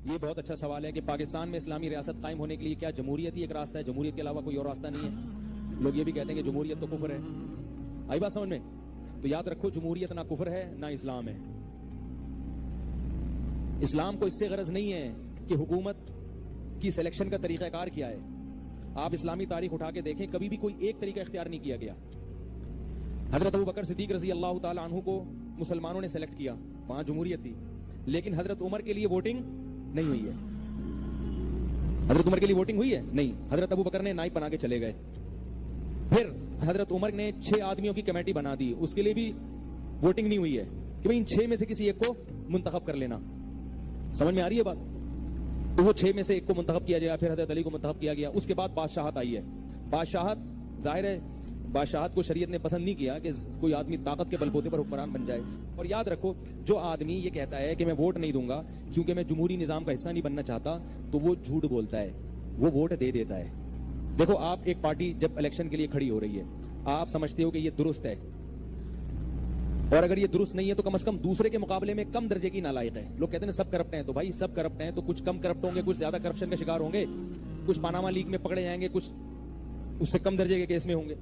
یہ بہت اچھا سوال ہے کہ پاکستان میں اسلامی ریاست قائم ہونے کے لیے کیا جمہوریت ہی ایک راستہ ہے؟ جمہوریت کے علاوہ کوئی اور راستہ نہیں ہے. لوگ یہ بھی کہتے ہیں کہ جمہوریت تو کفر ہے. آئی بات سمجھ میں؟ تو یاد رکھو جمہوریت نہ کفر ہے نہ اسلام ہے. اسلام کو اس سے غرض نہیں ہے کہ حکومت کی سلیکشن کا طریقہ کار کیا ہے. آپ اسلامی تاریخ اٹھا کے دیکھیں, کبھی بھی کوئی ایک طریقہ اختیار نہیں کیا گیا. حضرت ابوبکر صدیق رضی اللہ تعالی عنہ کو مسلمانوں نے سلیکٹ کیا, وہاں جمہوریت تھی. لیکن حضرت عمر کے لیے ووٹنگ نہیں ہوئی ہے. حضرت عمر کے لیے ووٹنگ ہوئی ہے نہیں. حضرت ابوبکر نے نائب بنا کے چلے گئے. پھر حضرت عمر نے 6 آدمیوں کی کمیٹی بنا دی, اس کے لیے بھی ووٹنگ نہیں ہوئی ہے کہ بھئی ان 6 میں سے کسی ایک کو منتخب کر لینا. سمجھ میں آ رہی ہے بات؟ تو وہ 6 میں سے ایک کو منتخب کیا گیا, پھر حضرت علی کو منتخب کیا گیا. اس کے بعد بادشاہت آئی ہے. بادشاہت ظاہر ہے بادشاہت کو شریعت نے پسند نہیں کیا کہ کوئی آدمی طاقت کے بل بوتے پر حکمران بن جائے. اور یاد رکھو جو آدمی یہ کہتا ہے کہ میں ووٹ نہیں دوں گا کیونکہ میں جمہوری نظام کا حصہ نہیں بننا چاہتا, تو وہ جھوٹ بولتا ہے, وہ ووٹ دے دیتا ہے. دیکھو آپ ایک پارٹی جب الیکشن کے لیے کھڑی ہو رہی ہے, آپ سمجھتے ہو کہ یہ درست ہے, اور اگر یہ درست نہیں ہے تو کم از کم دوسرے کے مقابلے میں کم درجے کی نالائق ہے. لوگ کہتے ہیں سب کرپٹ ہیں, تو بھائی سب کرپٹ ہیں تو کچھ کم کرپٹ ہوں گے, کچھ زیادہ کرپشن کا شکار ہوں گے, کچھ پاناما لیک میں پکڑے جائیں گے, کچھ اس سے کم درجے کے کیس میں ہوں گے,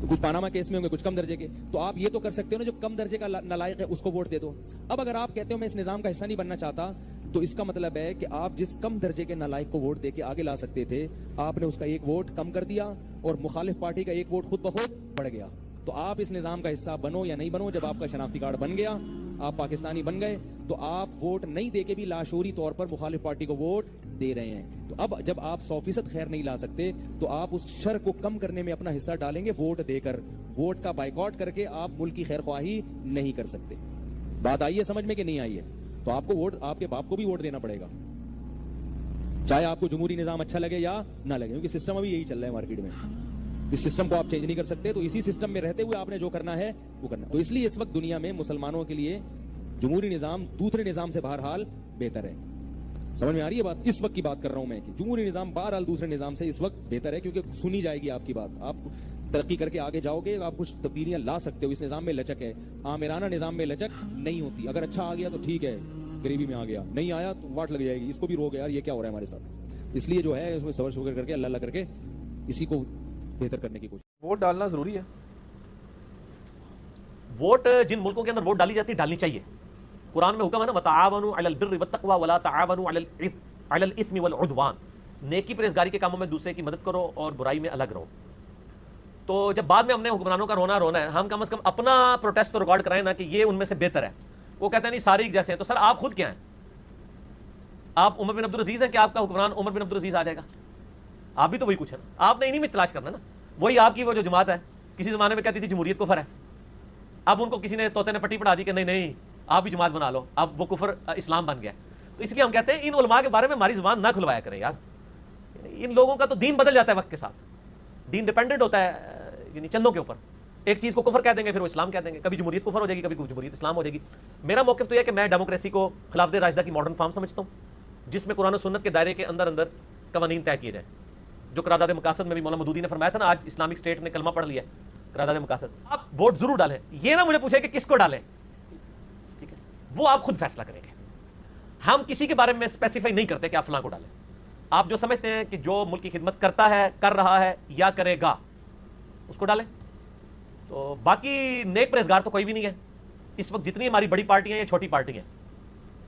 کچھ پاناما کیس میں ہوں گے, کچھ کم درجے کے. تو آپ یہ تو کر سکتے ہو نا, جو کم درجے کا نالائق ہے اس کو ووٹ دے دو. اب اگر آپ کہتے ہو میں اس نظام کا حصہ نہیں بننا چاہتا, تو اس کا مطلب ہے کہ آپ جس کم درجے کے نالائق کو ووٹ دے کے آگے لا سکتے تھے, آپ نے اس کا ایک ووٹ کم کر دیا اور مخالف پارٹی کا ایک ووٹ خود بخود بڑھ گیا. تو آپ اس نظام کا حصہ بنو یا نہیں بنو, جب آپ کا شناختی کارڈ بن گیا, آپ پاکستانی بن گئے, تو آپ ووٹ نہیں دے کے بھی لاشعوری طور پر مخالف پارٹی کو ووٹ دے رہے ہیں. تو اب جب آپ 100% خیر نہیں لا سکتے, تو آپ اس شر کو کم کرنے میں اپنا حصہ ڈالیں گے ووٹ دے کر. ووٹ کا بائیکاٹ کر کے آپ ملک کی خیر خواہی نہیں کر سکتے. بات آئی ہے سمجھ میں کہ نہیں آئی ہے؟ تو آپ کو ووٹ, آپ کے باپ کو بھی ووٹ دینا پڑے گا, چاہے آپ کو جمہوری نظام اچھا لگے یا نہ لگے, کیونکہ سسٹم ابھی یہی چل رہا ہے مارکیٹ میں. اس سسٹم کو آپ چینج نہیں کر سکتے, تو اسی سسٹم میں رہتے ہوئے آپ نے جو کرنا ہے وہ کرنا. تو اس لیے اس وقت دنیا میں مسلمانوں کے لیے جمہوری نظام دوسرے نظام سے بہرحال بہتر ہے. سمجھ میں آ رہی ہے بات؟ اس وقت کی بات کر رہا ہوں میں کہ جمہوری نظام بہرحال دوسرے نظام سے اس وقت بہتر ہے, کیونکہ سنی جائے گی آپ کی بات. آپ ترقی کر کے آگے جاؤ گے, آپ کچھ تبدیلیاں لا سکتے ہو. اس نظام میں لچک ہے, آمرانہ نظام میں لچک نہیں ہوتی. اگر اچھا آ گیا تو ٹھیک ہے, غریبی میں آ گیا, نہیں آیا تو واٹ لگ جائے گی, اس کو بھی روک یار یہ کیا ہو رہا ہے ہمارے ساتھ. اس لیے جو ہے اس میں صبر شکر کر کے اللہ کر کے اسی کو بہتر کرنے کی کوشش. ووٹ ڈالنا ضروری ہے. ووٹ جن ملکوں کے اندر ووٹ ڈالی جاتی ہے ڈالنی چاہیے. قرآن میں حکم ہے نا, وَتَعَاوَنُوا عَلَى الْبِرِّ وَالتَّقْوَى وَلَا تَعَاوَنُوا عَلَى الْإِثْمِ وَالْعُدْوَانِ. نیکی پرہیزگاری کے کاموں میں دوسرے کی مدد کرو اور برائی میں الگ رہو. تو جب بعد میں ہم نے حکمرانوں کا رونا ہے, ہم کم از کم اپنا پروٹیسٹ تو ریکارڈ کرائیں نا کہ یہ ان میں سے بہتر ہے. وہ کہتے ہیں نہیں سارے ایک جیسے ہیں. تو سر آپ خود کیا ہیں؟ آپ عمر بن عبدالعزیز ہیں کہ آپ کا حکمران عمر بن عبدالعزیز آ جائے گا؟ آپ بھی تو وہی کچھ ہے نا. آپ نے انہی میں تلاش کرنا نا. وہی آپ کی وہ جو جماعت ہے کسی زمانے میں کہتی تھی جمہوریت کفر ہے, اب ان کو کسی نے طوطے نے پٹی پڑھا دی کہ نہیں آپ بھی جماعت بنا لو, اب وہ کفر اسلام بن گیا. تو اس لیے ہم کہتے ہیں ان علماء کے بارے میں ہماری زبان نہ کھلوایا کریں یار. ان لوگوں کا تو دین بدل جاتا ہے وقت کے ساتھ. دین ڈیپینڈنٹ ہوتا ہے یعنی چندوں کے اوپر. ایک چیز کو کفر کہہ دیں گے پھر وہ اسلام کہہ دیں گے. کبھی جمہوریت کفر ہو جائے گی, کبھی جمہوریت اسلام ہو جائے گی. میرا موقف تو یہ ہے کہ میں ڈیموکریسی کو خلافت راشدہ کی ماڈرن فارم سمجھتا ہوں, جس میں قرآن و سنت کے دائرے کے اندر قوانین طے کیے جائیں. جو قرارداد مقاصد میں بھی مولانا مودودی نے فرمایا تھا نا, آج اسلامک اسٹیٹ نے کلمہ پڑھ لیا ہے قرارداد مقاصد. آپ ووٹ ضرور ڈالیں, یہ نہ مجھے پوچھیں کہ کس کو ڈالیں, ٹھیک ہے, وہ آپ خود فیصلہ کریں گے. ہم کسی کے بارے میں اسپیسیفائی نہیں کرتے کہ آپ فلاں کو ڈالیں. آپ جو سمجھتے ہیں کہ جو ملک کی خدمت کرتا ہے, کر رہا ہے یا کرے گا, اس کو ڈالیں. تو باقی نیک پرہیزگار تو کوئی بھی نہیں ہے اس وقت. جتنی ہماری بڑی پارٹیاں ہیں یا چھوٹی پارٹیاں ہیں,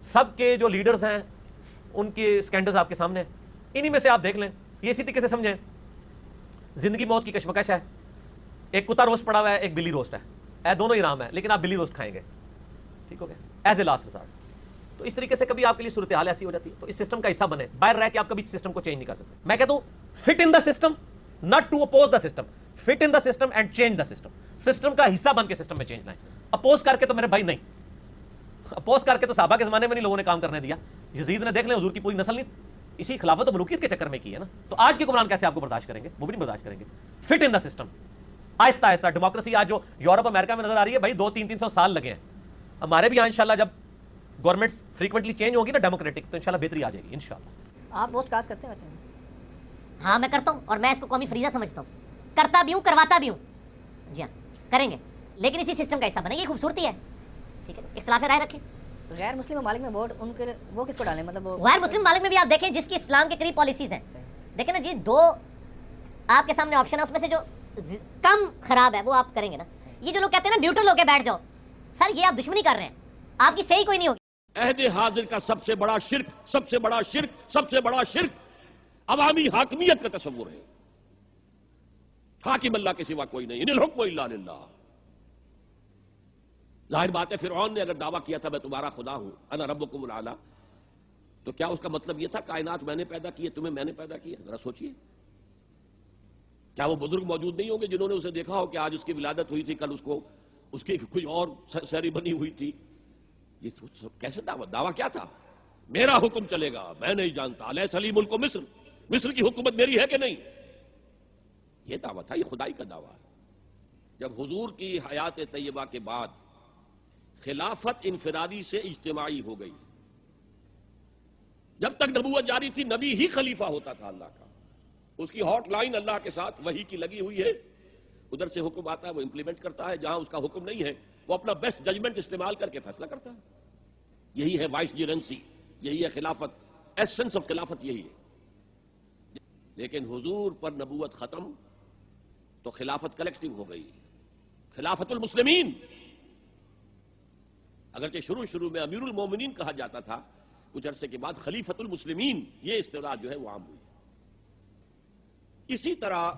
سب کے جو لیڈرز ہیں ان کے اسکینڈلز آپ کے سامنے ہیں. انہی میں سے آپ دیکھ لیں. یہ اسی طریقے سے سمجھیں زندگی موت کی کشمکش ہے. ایک کتا روسٹ پڑا ہوا ہے, ایک بلی روسٹ ہے, دونوں ہی رام ہے, لیکن آپ بلی روسٹ کھائیں گے, ٹھیک ہو گیا, ایز اے لاسٹ ریزارٹ. تو اس طریقے سے کبھی آپ کے لیے صورتحال ایسی ہو جاتی ہے. تو اس سسٹم کا حصہ بنے. باہر رہ کے آپ کبھی سسٹم کو چینج نہیں کر سکتے. میں کہتا ہوں fit in the system, not to oppose the system. Fit in the system and change the system. System کا حصہ بن کے سسٹم میں چینج لائیں. اپوز کر کے تو میرے بھائی نہیں. اپوز کر کے تو صحابہ کے زمانے میں نہیں لوگوں نے کام کرنے دیا. یزید نے دیکھ لیں حضور کی پوری نسل نہیں اسی خلافت و ملوکیت کے چکر میں کی ہے نا. تو آج کے حکمران کیسے آپ کو برداشت کریں گے؟ وہ بھی نہیں برداشت کریں گے. Fit in the system. آہستہ آہستہ ڈیموکریسی آج جو یورپ امریکہ میں نظر آ رہی ہے, بھائی 200-300 سال لگے ہیں. ہمارے بھی یہاں انشاءاللہ جب گورنمنٹس فریکوینٹلی چینج ہوگی نا ڈیموکریٹک, تو انشاءاللہ بہتری آ جائے گی انشاءاللہ. آپ پوسٹ کاسٹ کرتے ہیں ویسے؟ ہاں میں کرتا ہوں, اور میں اس کو قومی فریضہ سمجھتا ہوں. کرتا بھی ہوں, کرواتا بھی ہوں. جی ہاں کریں گے, لیکن اسی سسٹم کا حصہ بنے. یہ خوبصورتی ہے, ٹھیک ہے. اختلاف رائے رکھیں, غیر مسلم ممالک میں ووٹ ان کے وہ کس کو ڈالیں؟ مطلب وہ غیر مسلم ممالک میں بھی آپ دیکھیں جس کی اسلام کے قریب پالیسیز ہیں، دیکھیں نا جی، دو آپ کے سامنے آپشن ہے، اس میں سے جو کم خراب ہے وہ آپ کریں گے نا. یہ جو لوگ کہتے ہیں نا نیوٹرل ہو کے بیٹھ جاؤ، سر یہ آپ دشمنی کر رہے ہیں، آپ کی صحیح کوئی نہیں ہوگی. عہد حاضر کا سب سے بڑا شرک عوامی حاکمیت کا تصور ہے. حاکم اللہ کے سوا کوئی نہیں، ان الحکم الا للہ. ظاہر بات ہے فرعون نے اگر دعویٰ کیا تھا میں تمہارا خدا ہوں، انا ربکم الاعلی، تو کیا اس کا مطلب یہ تھا کائنات میں نے پیدا کی ہے، تمہیں میں نے پیدا کیا؟ ذرا سوچئے. کیا وہ بزرگ موجود نہیں ہوں گے جنہوں نے اسے دیکھا ہو کہ آج اس کی ولادت ہوئی تھی، کل اس کی کوئی اور سیری بنی ہوئی تھی؟ یہ کیسے دعویٰ کیا تھا؟ میرا حکم چلے گا، میں نہیں جانتا. الیس لی ملک مصر کی حکومت میری ہے کہ نہیں؟ یہ دعویٰ تھا، یہ خدائی کا دعویٰ ہے. جب حضور کی حیات طیبہ کے بعد خلافت انفرادی سے اجتماعی ہو گئی، جب تک نبوت جاری تھی نبی ہی خلیفہ ہوتا تھا اللہ کا، اس کی ہاٹ لائن اللہ کے ساتھ وحی کی لگی ہوئی ہے، ادھر سے حکم آتا ہے وہ امپلیمنٹ کرتا ہے، جہاں اس کا حکم نہیں ہے وہ اپنا بیسٹ ججمنٹ استعمال کر کے فیصلہ کرتا ہے. یہی ہے وائس جیرنسی، یہی ہے خلافت، ایسنس آف خلافت یہی ہے. لیکن حضور پر نبوت ختم تو خلافت کلیکٹیو ہو گئی، خلافت المسلمین. اگرچہ شروع میں امیر المومنین کہا جاتا تھا، کچھ عرصے کے بعد خلیفت المسلمین یہ اصطلاح جو ہے وہ عام ہوئی. اسی طرح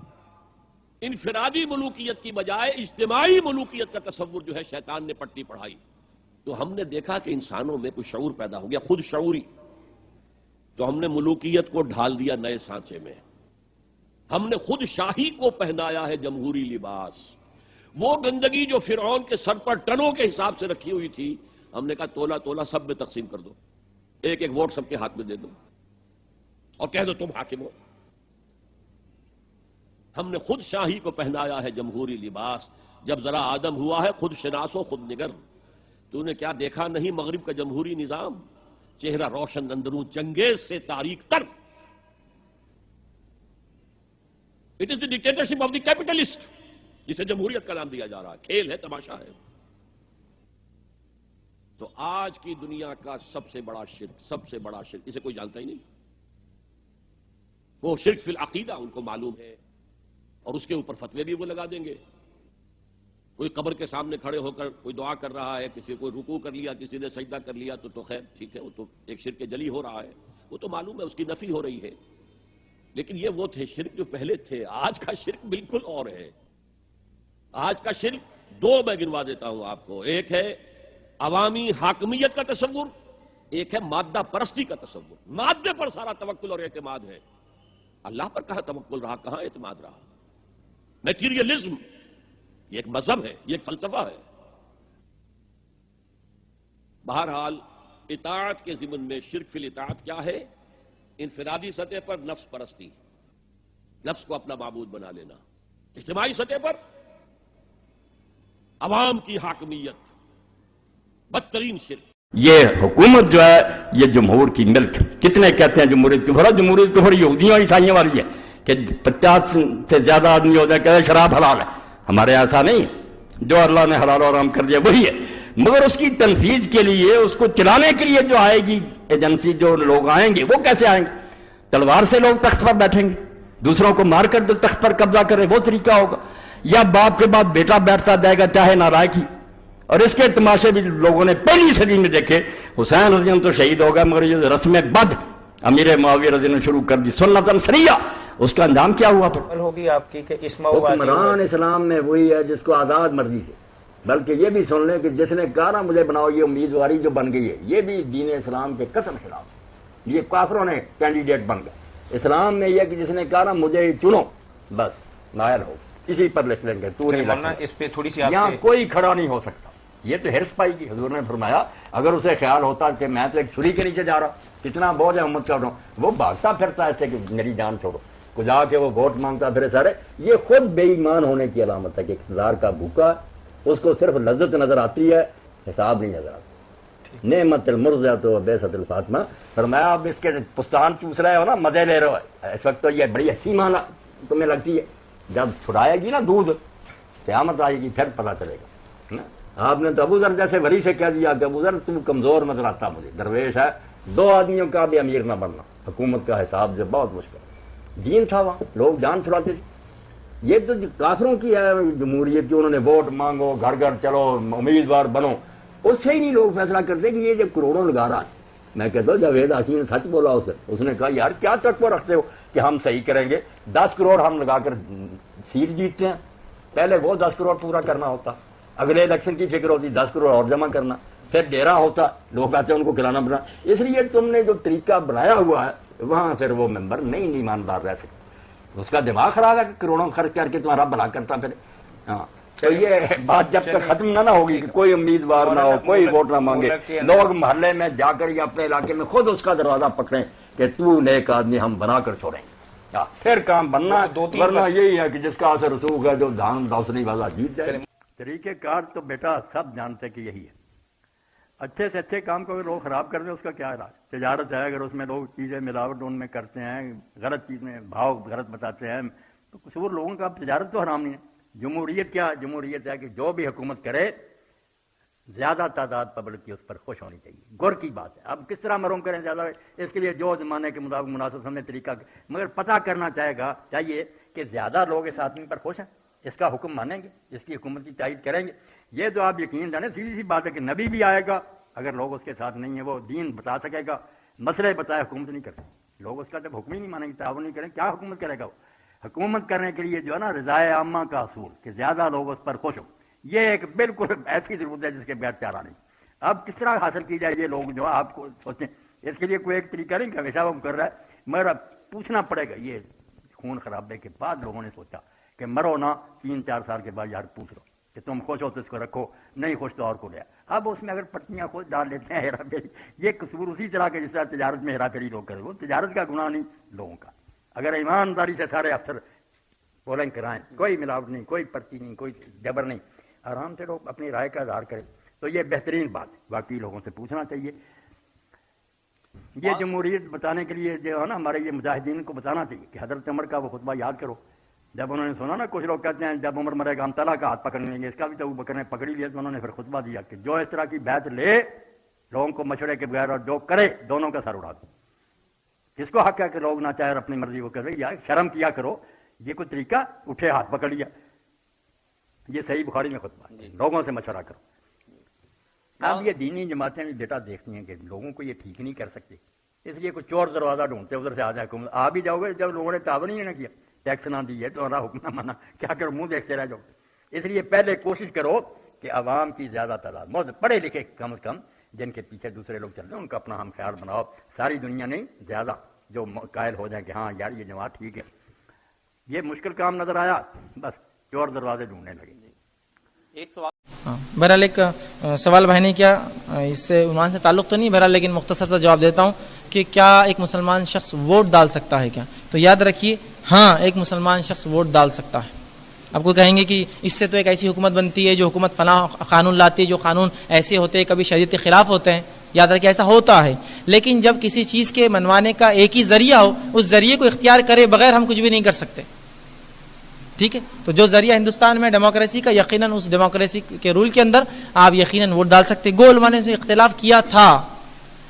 انفرادی ملوکیت کی بجائے اجتماعی ملوکیت کا تصور جو ہے شیطان نے پٹی پڑھائی، تو ہم نے دیکھا کہ انسانوں میں کوئی شعور پیدا ہو گیا، خود شعوری. تو ہم نے ملوکیت کو ڈھال دیا نئے سانچے میں، ہم نے خود شاہی کو پہنایا ہے جمہوری لباس. وہ گندگی جو فرعون کے سر پر ٹنوں کے حساب سے رکھی ہوئی تھی، ہم نے کہا تولا تولا سب میں تقسیم کر دو، ایک ایک ووٹ سب کے ہاتھ میں دے دو اور کہہ دو تم حاکم ہو. ہم نے خود شاہی کو پہنایا ہے جمہوری لباس. جب ذرا آدم ہوا ہے خود شناس و خود نگر. تو نے کیا دیکھا نہیں مغرب کا جمہوری نظام؟ چہرہ روشن اندروں چنگیز سے تاریک تر. It is the dictatorship of the capitalist, جسے جمہوریت کا نام دیا جا رہا ہے. کھیل ہے، تماشا ہے. تو آج کی دنیا کا سب سے بڑا شرک اسے کوئی جانتا ہی نہیں. وہ شرک فی العقیدہ ان کو معلوم ہے، اور اس کے اوپر فتوے بھی وہ لگا دیں گے. کوئی قبر کے سامنے کھڑے ہو کر کوئی دعا کر رہا ہے، کسی کو رکوع کر لیا، کسی نے سجدہ کر لیا، تو خیر ٹھیک ہے، وہ تو ایک شرک جلی ہو رہا ہے، وہ تو معلوم ہے، اس کی نفی ہو رہی ہے. لیکن یہ وہ تھے شرک جو پہلے تھے. آج کا شرک بالکل اور ہے. آج کا شرک دو میں گنوا دیتا ہوں آپ کو. ایک ہے عوامی حاکمیت کا تصور، ایک ہے مادہ پرستی کا تصور. مادے پر سارا توکل اور اعتماد ہے. اللہ پر کہاں توکل رہا، کہاں اعتماد رہا؟ میٹیریلزم یہ ایک مذہب ہے، یہ ایک فلسفہ ہے. بہرحال اطاعت کے ضمن میں شرک فی الاطاعت کیا ہے؟ انفرادی سطح پر نفس پرستی، نفس کو اپنا معبود بنا لینا. اجتماعی سطح پر عوام کی حاکمیت، بدترین شرک. یہ حکومت جو ہے یہ جمہور کی ملک. کتنے کہتے ہیں جمہوریت کی؟ بھلا جمہوریت تو تھوڑی یہودیوں اور عیسائیوں والی ہے کہ 50 سے زیادہ آدمی ہو جائے کہ شراب حلال ہے. ہمارے ایسا نہیں ہے، جو اللہ نے حلال اور حرام کر دیا وہی ہے. مگر اس کی تنفیذ کے لیے، اس کو چلانے کے لیے جو آئے گی ایجنسی، جو لوگ آئیں گے وہ کیسے آئیں گے؟ تلوار سے لوگ تخت پر بیٹھیں گے، دوسروں کو مار کر تخت پر قبضہ کرے وہ طریقہ ہوگا، یا باپ کے بعد بیٹا بیٹھتا جائے گا چاہے نالائق ہی. اور اس کے تماشے بھی لوگوں نے پہلی صدی میں دیکھے. حسین رضی اللہ تو شہید ہو گیا، مگر یہ رسم بد امیر معاویہ رضی اللہ نے شروع کر دی سنتاً سریہ، اس کا انجام کیا ہوا؟ پر ہوگی آپ کی کہ حکمران اسلام میں وہی ہے جس کو آزاد مرضی سے. بلکہ یہ بھی سن لیں کہ جس نے کہا نا مجھے بناؤ، یہ امیدواری جو بن گئی ہے یہ بھی دین اسلام کے قتل خلاف. یہ کافروں نے کینڈیڈیٹ بن گئے. اسلام میں یہ کہ جس نے کہا نا مجھے چنو، بس نائل ہو، اسی پر لکھ لیں گے. تو نہیں لکھنا، اس پہ تھوڑی سی یہاں کوئی کھڑا نہیں ہو سکتا. یہ تو ہرس پائی کی. حضور نے فرمایا اگر اسے خیال ہوتا کہ میں تو ایک چھری کے نیچے جا رہا ہوں، کتنا بوجھ ہے امت کا، وہ بھاگتا پھرتا ایسے کہ میری جان چھوڑو، کو جا کے وہ ووٹ مانگتا پھرے سارے. یہ خود بے ایمان ہونے کی علامت ہے کہ اقتدار کا بھوکا، اس کو صرف لذت نظر آتی ہے، حساب نہیں نظر آتا. نعمت المرضعۃ و بیست الفاطمہ. فرمایا اب اس کے پستان چوس رہے ہو نا، مزے لے رہے ہو اس وقت، تو یہ بڑی اچھی مانا تمہیں لگتی ہے. جب چھڑائے گی نا دودھ، قیامت آئے گی پھر پتہ چلے گا. آپ نے تو ابو ذر جیسے ولی سے کہہ دیا کہ ابو ذر تم کمزور نظر آتا مجھے، درویش ہے، 2 آدمیوں کا بھی امیر نہ بننا، حکومت کا حساب سے بہت مشکل، دین تھا وہاں، لوگ جان چھڑاتے تھے۔ یہ تو کافروں کی ہے جمہوریت کی، انہوں نے ووٹ مانگو، گھر گھر چلو، امیدوار بنو، اس سے ہی نہیں لوگ فیصلہ کرتے کہ یہ جو کروڑوں لگا رہا ہے۔ میں کہتا ہوں جاوید حسین نے سچ بولا، اس نے کہا یار کیا تقوی رکھتے ہو کہ ہم صحیح کریں گے، 10 کروڑ ہم لگا کر سیٹ جیتتے ہیں، پہلے وہ 10 کروڑ پورا کرنا ہوتا، اگلے الیکشن کی فکر ہوتی 10 کروڑ اور جمع کرنا، پھر ڈیرا ہوتا، لوگ آتے ہیں ان کو کھلانا بنا۔ اس لیے تم نے جو طریقہ بنایا ہوا ہے وہاں پھر وہ ممبر نہیں ایماندار رہ سکتے، اس کا دماغ خراب ہے کہ کروڑوں خرچ کر کے تمہارا بھلا کرتا پھر۔ ہاں تو یہ بات جب تک ختم نہ ہوگی کہ کوئی امیدوار نہ ہو، کوئی ووٹ نہ مانگے، لوگ محلے میں جا کر یا اپنے علاقے میں خود اس کا دروازہ پکڑیں کہ تو نیک آدمی ہم بنا کر چھوڑیں گے، پھر کام بننا، ورنہ یہی ہے کہ جس کا اثر رسوخ ہے جو دھان دوسری والا جیت جائے۔ طریقہ کار تو بیٹا سب جانتے کہ یہی ہے، اچھے سے اچھے کام کو اگر لوگ خراب کر دیں اس کا کیا علاج؟ تجارت ہے، اگر اس میں لوگ چیزیں ملاوٹ ان میں کرتے ہیں، غلط چیزیں بھاؤ غلط بتاتے ہیں، تو قصور لوگوں کا، تجارت تو حرام نہیں ہے۔ جمہوریت کیا؟ جمہوریت ہے کہ جو بھی حکومت کرے زیادہ تعداد پبلک کی اس پر خوش ہونی چاہیے، غور کی بات ہے۔ اب کس طرح مروں کریں زیادہ، اس کے لیے جو زمانے کے مطابق مناسب سمجھے طریقہ، مگر پتہ کرنا چاہیے کہ زیادہ لوگ اس آدمی پر خوش ہیں، اس کا حکم مانیں گے، اس کی حکومت کی تائید کریں گے۔ یہ تو آپ یقین جانیں، سیدھی سی بات ہے کہ نبی بھی آئے گا، اگر لوگ اس کے ساتھ نہیں ہیں، وہ دین بتا سکے گا، مسئلے بتائے، حکومت نہیں کر سکتے۔ لوگ اس کا جب حکم ہی نہیں مانیں گے، تعاون نہیں کریں، کیا حکومت کرے گا وہ؟ حکومت کرنے کے لیے جو ہے نا رضائے عامہ کا اصول کہ زیادہ لوگ اس پر خوش ہوں، یہ ایک بالکل ایسی ضرورت ہے جس کے بغیر چارہ نہیں۔ اب کس طرح حاصل کی جائے یہ لوگ جو آپ کو سوچیں، اس کے لیے کوئی ایک طریقہ نہیں کہ ہمیشہ وہ کر رہا ہے، مگر اب پوچھنا پڑے گا۔ یہ خون خرابے کے بعد لوگوں نے سوچا کہ مرو نہ 3-4 سال کے بعد یار پوچھ لو کہ تم خوش ہو تو اس کو رکھو، نہیں خوش تو اور کو لیا۔ اب اس میں اگر پرچیاں خود ڈال لیتے ہیں ہیرا پھیری، یہ قصور اسی طرح کے جس طرح تجارت میں ہیرا پھیری لوگ کرے، وہ تجارت کا گناہ نہیں لوگوں کا۔ اگر ایمانداری سے سارے افسر پولنگ کرائیں، کوئی ملاوٹ نہیں، کوئی پرچی نہیں، کوئی جبر نہیں، آرام سے لوگ اپنی رائے کا اظہار کریں، تو یہ بہترین بات ہے۔ باقی لوگوں سے پوچھنا چاہیے۔ یہ جمہوریت بتانے کے لیے جو ہے نا ہمارے یہ مجاہدین کو بتانا چاہیے کہ حضرت عمر کا وہ خطبہ یاد کرو، جب انہوں نے سنا نا کچھ لوگ کہتے ہیں جب عمر مرے گا ہم طلحہ کا ہاتھ پکڑ لیں گے، اس کا بھی تو ابو بکر نے پکڑ ہی لیا، تو انہوں نے پھر خطبہ دیا کہ جو اس طرح کی بیعت لے لوگوں کو مشورے کے بغیر اور جو کرے دونوں کا سر اڑا دو۔ کس کو حق ہے کہ لوگ نہ چاہے اور اپنی مرضی کو کرے؟ یا شرم کیا کرو، یہ کوئی طریقہ؟ اٹھے ہاتھ پکڑ لیا، یہ صحیح بخاری میں خطبہ ہے، لوگوں سے مشورہ کرو۔ اب یہ دینی جماعتیں بھی بیٹا دیکھتی ہیں کہ لوگوں کو یہ ٹھیک نہیں کر سکتے، اس لیے کوئی چور دروازہ ڈھونڈتے ادھر سے آ جائے حکومت، آ بھی جاؤ گے جب لوگوں نے تعاون ہی نہ کیا، ٹیکس نہ دی ہے تو ہمارا حکم نہ مانا، کیا کرو منہ دیکھتے رہ جاؤ۔ اس لیے پہلے کوشش کرو کہ عوام کی زیادہ تعداد، بہت پڑھے لکھے کم از کم جن کے پیچھے دوسرے لوگ چل رہے ہیں ان کا اپنا ہم خیال بناؤ، ساری دنیا نہیں زیادہ جو قائل ہو جائیں کہ ہاں یار یہ جماعت ٹھیک ہے۔ یہ مشکل کام نظر آیا، بس چور دروازے ڈھونڈنے لگے۔ ایک سوال بہرحال ایک سوال بھائی نے کیا، اس سے عنوان سے تعلق تو نہیں بہرحال، لیکن مختصر سا جواب دیتا ہوں کہ کیا ایک مسلمان شخص ووٹ ڈال سکتا ہے کیا؟ تو یاد رکھیے ہاں ایک مسلمان شخص ووٹ ڈال سکتا ہے۔ آپ کو کہیں گے کہ اس سے تو ایک ایسی حکومت بنتی ہے جو حکومت فلاں قانون لاتی ہے، جو قانون ایسے ہوتے ہیں کبھی شریعت کے خلاف ہوتے ہیں، یاد رکھیے ایسا ہوتا ہے، لیکن جب کسی چیز کے منوانے کا ایک ہی ذریعہ ہو، اس ذریعے کو اختیار کرے بغیر ہم کچھ بھی نہیں کر سکتے، ٹھیک ہے؟ تو جو ذریعہ ہندوستان میں ڈیموکریسی کا، یقیناً اس ڈیموکریسی کے رول کے اندر آپ یقیناً ووٹ ڈال سکتے۔ گو علماء نے اختلاف کیا تھا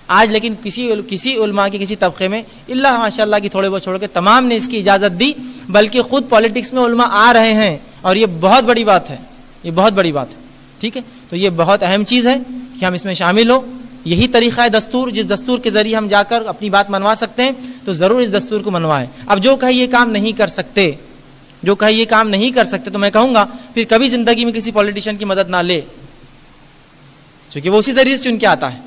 آج، لیکن کسی علماء کے کسی طبقے میں اللہ ماشاء اللہ کی تھوڑے بہت چھوڑ کے تمام نے اس کی اجازت دی، بلکہ خود پالیٹکس میں علماء آ رہے ہیں، اور یہ بہت بڑی بات ہے، یہ بہت بڑی بات ہے، ٹھیک ہے؟ تو یہ بہت اہم چیز ہے کہ ہم اس میں شامل ہوں۔ یہی طریقہ ہے دستور، جس دستور کے ذریعے ہم جا کر اپنی بات منوا سکتے ہیں تو ضرور اس دستور کو منوائیں۔ اب جو کہے یہ کام نہیں کر سکتے، جو کہے یہ کام نہیں کر سکتے، تو میں کہوں گا پھر کبھی زندگی میں کسی پولیٹیشین کی مدد نہ لے، کیونکہ وہ اسی ذریعے سے چن کے آتا ہے۔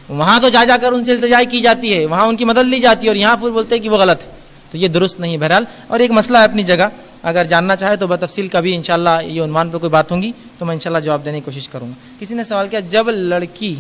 وہاں تو جا کر ان سے التجا کی جاتی ہے، وہاں ان کی مدد لی جاتی ہے، اور یہاں پھر بولتے ہیں کہ وہ غلط ہے، تو یہ درست نہیں بہرحال۔ اور ایک مسئلہ ہے اپنی جگہ، اگر جاننا چاہے تو بتفصیل کبھی انشاءاللہ یہ عنوان پہ کوئی بات ہوں گی تو میں انشاءاللہ جواب دینے کی کوشش کروں گا۔ کسی نے سوال کیا جب لڑکی